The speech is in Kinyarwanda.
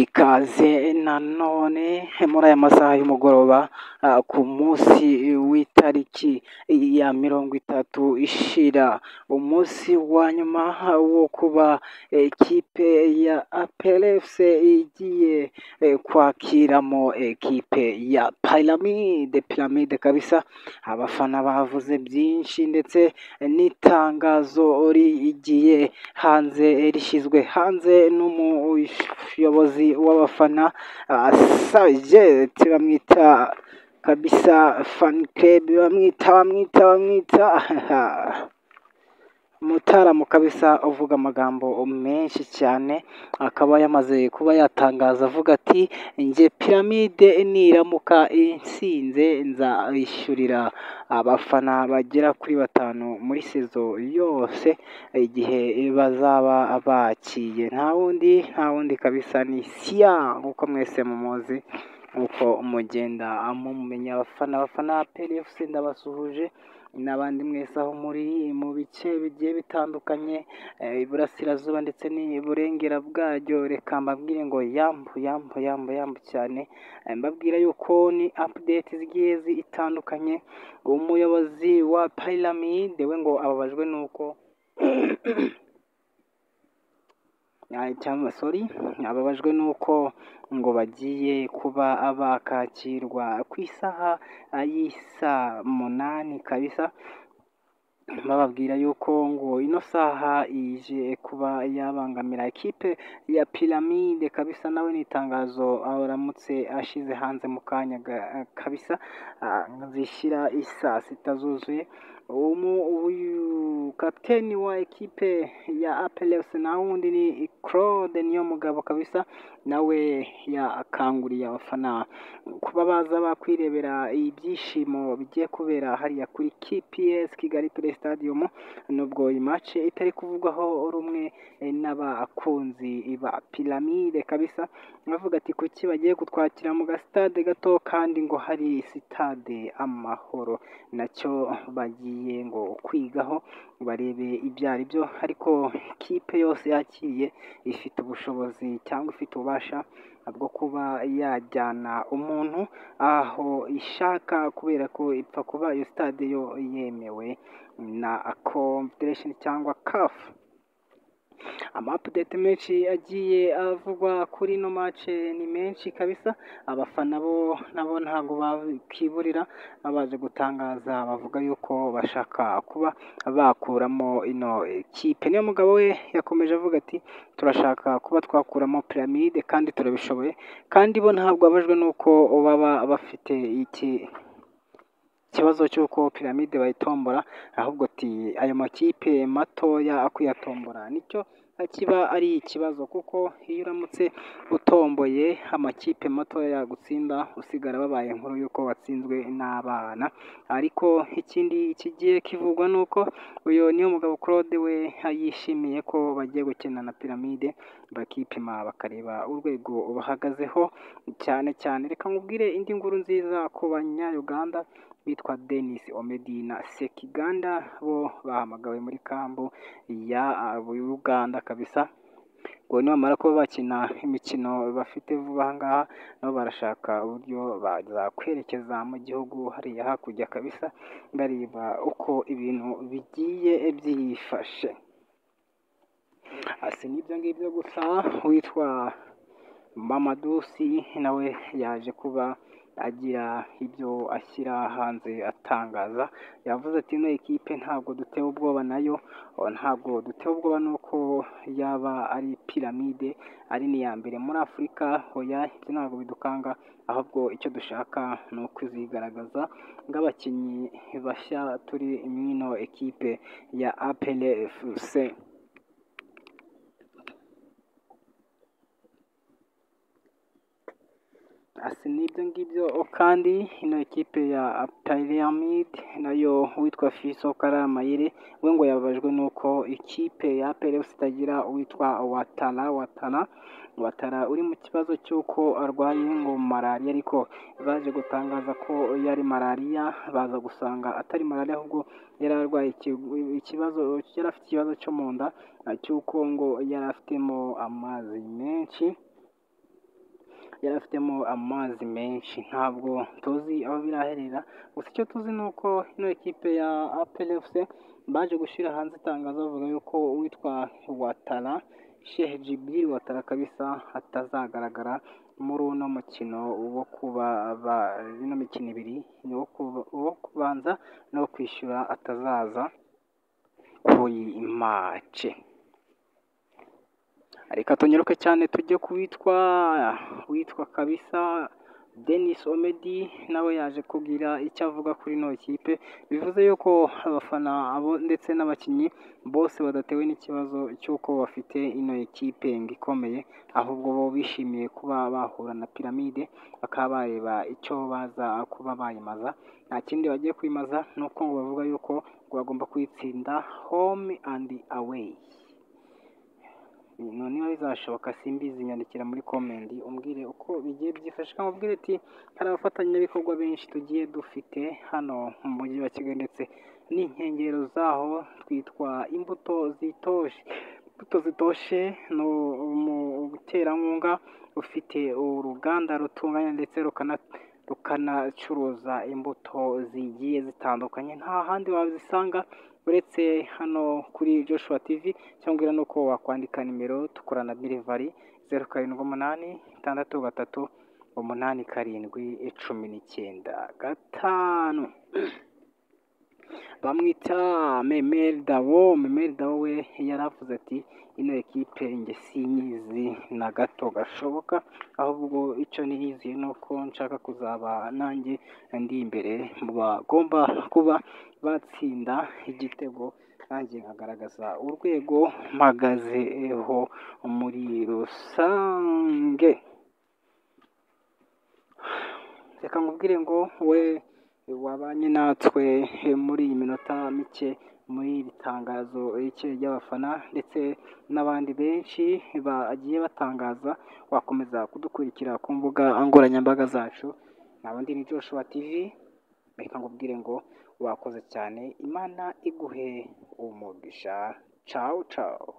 Ikaze nanone muri aya masaha y'umugoroba ku munsi w'itariki ya 30 ishira, umunsi wa nyuma wo kuba ekipe ya APR FC igiye kwakiramo ekipe ya Pyramide kabisa. Abafana bavuze byinshi ndetse n'itangazo rigiye hanze rishyizwe hanze n'umuyobozi w'abafana Sajenti bamwita kabisa, fan club bamwita Mutaramu kabisa, uvuga amagambo menshi cyane. Akaba yamaze kuba yatangaza avuga ati njye Pyramide niramuka insinze nzayishyurira abafana bagera kuri 5 muri sezo yose igihe bazaba bakiye. Nta wundi kabisa ni Sia, nkuko mwese mumuzi, nkuko mugenda mumenya. Abafana APR FC ndabasuhuje, n'abandi mwese aho muri mu bice bigiye bitandukanye, iburasirazuba ndetse n'iburengera bwaryo. Reka mbabwire ngo yambu cyane, mbabwira yuko ni update zigiye zitandukanye. Umuyobozi wa Pyramide we ngo ababajwe nuko ababajwe nuko ngo bagiye kuba bakakirwa ku isaha y'isa 8 kabisa. Bababwira yuko ngo ino saha ije kuba yabangamira ekipe ya Pyramide kabisa. Nawe n'itangazo aramutse ashize hanze mu kanya kabisa, zishyira isa 6 zuzuye. Uyu kapiteni wa ekipe ya APR FC na wundi ni Claude Niyomugabo kabisa, nawe yakanguriye abafana kuba baza bakwirebera ibyishimo bigiye kubera hariya kuri KPS Kigali Play Stadium, nubwo iyi match itari kuvugwaho rumwe n'abakunzi ba Pyramide kabisa. Bavuga ati kuki bagiye kutwakira mu gastade gato kandi ngo hari stade Amahoro, nacyo bagiye ngo kwigaho barebe ibyo ari byo. Ariko kipe yose yakiriye ifite ubushobozi cyangwa ifite ububasha bwo kuba yajyana umuntu aho ishaka, kubera ko ipfa kuba iyo stade yo yemewe na Confederation cyangwa CAF. Update menshi agiye avugwa kuri no match ni menshi kabisa. Abafana nabo ntago bakiburira, baje gutangaza bavuga yuko bashaka kuba bakuramo ino kipe. Niyo mugabo we yakomeje avuga ati turashaka kuba twakuramo Pyramide kandi turabishoboye, kandi bo ntabwo abajwe nuko baba bafite ikibazo cy'uko Pyramide bayitombora, ahubwo ati ayo makipe matoya akuyatombora nicyo kiba ari ikibazo, kuko iyo uramutse utomboye amakipe matoya yagutsinda usigara babaye inkuru yuko watsinzwe n'abana. Ariko ikindi kigiye kivugwa nuko uyu niyo mugabo Claude we yishimiye ko bagiye gukina na Pyramide, bakipima bakareba urwego bahagazeho cyane. Reka nkubwire indi nkuru nziza ku banya-Uganda bitwa Denis Omedi na Sekiganda, bo bahamagawe muri kambu ya Uganda kabisa. ngo nibamara kuba bakina imikino bafite vuba aha ngaha, nabo barashaka uburyo bazakwerekeza mu gihugu hariya hakurya kabisa, bareba uko ibintu bigiye byifashe. Si n'ibyo ngibyo gusa, witwa Mamadusi nawe yaje kuba agira ibyo ashyira hanze atangaza. Yavuze ati ino ekipe ntabwo dutewe ubwoba nayo, ntabwo dutewe ubwoba nuko yaba ari Pyramide ari n'iya mbere muri Afurika, oya ibyo ntabwo bidukanga, ahubwo icyo dushaka ni ukuzigaragaza nk'abakinnyi bashya turi mwino ekipe ya APR FC. N'ibyo ngibyo kandi ino ekipe ya Pyramide nayo witwa Fiso Karamayire we ngo yababajwe nuko ikipe ya APR itagira uwitwa Watara uri mu kibazo cy'uko arwaye ngo malariya, ariko baje gutangaza ko yari malariya, baza gusanga atari malariya ahubwo yari arwaye ikibazo, yari afite ikibazo cyo mu nda cy'uko ngo yari afitemo amazi menshi. yari afitemo amazi menshi, ntabwo tuzi aho biraherera, gusa icyo tuzi ni uko ino ekipe ya APR FC baje gushyira hanze itangazo bavuga yuko uwitwa Watara Sheikh Djibril Watara kabisa atazagaragara muri uno mukino wo kuba ino mikino ibiri wo kubanza no kwishyura atazaza kuri mace. Reka tunyaruke cyane tujye ku witwa kabisa Denis Omedi, nawe yaje kugira icyo avuga kuri ino kipe, bivuze yuko abafana abo ndetse n'abakinnyi bose badatewe n'ikibazo cy'uko bafite ino ekipe ngo ikomeye, ahubwo bo bishimiye kuba bahura na Piramide bakaba bareba icyo baza kuba bayimaza. Nta kindi bagiye kwimaza, ni uko ngo bavuga yuko ngo bagomba kuyitsinda home and away. Niba bizashoboka simbizi, nyandikira muri komendi umbwire uko bigiye byifashe, nkubwire ati hari abafatanyabikorwa benshi tugiye dufite hano mu mujyi wa Kigali ndetse n'inkengero zaho, twitwa imbuto zitoshe ni umuterankunga ufite uruganda rutunganya ndetse rukanacuruza imbuto zigiye zitandukanye, nta handi wazisanga uretse hano kuri Joshua TV, cyangwa nuko wakwandika nimero tukorana delivery 0783871915. Bamwita Memel Dabo we yaravuze ati ino ekipe nge sinyizi na gato gashoboka, ahubwo icyo niyiziye ni uko nshaka kuzaba nanjye ndi imbere mu bagomba kuba batsinda igitego, nanjye nkagaragaza urwego mpagazeho muri rusange. Reka nkubwire ngo we wabanye natwe muri iyi minota mike muri iri tangazo ry'abafana ndetse n'abandi benshi bagiye batangaza, wakomeza kudukurikira ku mbuga nkoranyambaga zacu. Nabandi ni Joshua TV, reka nkubwire ngo wakoze cyane, Imana iguhe umugisha. Ciao ciao.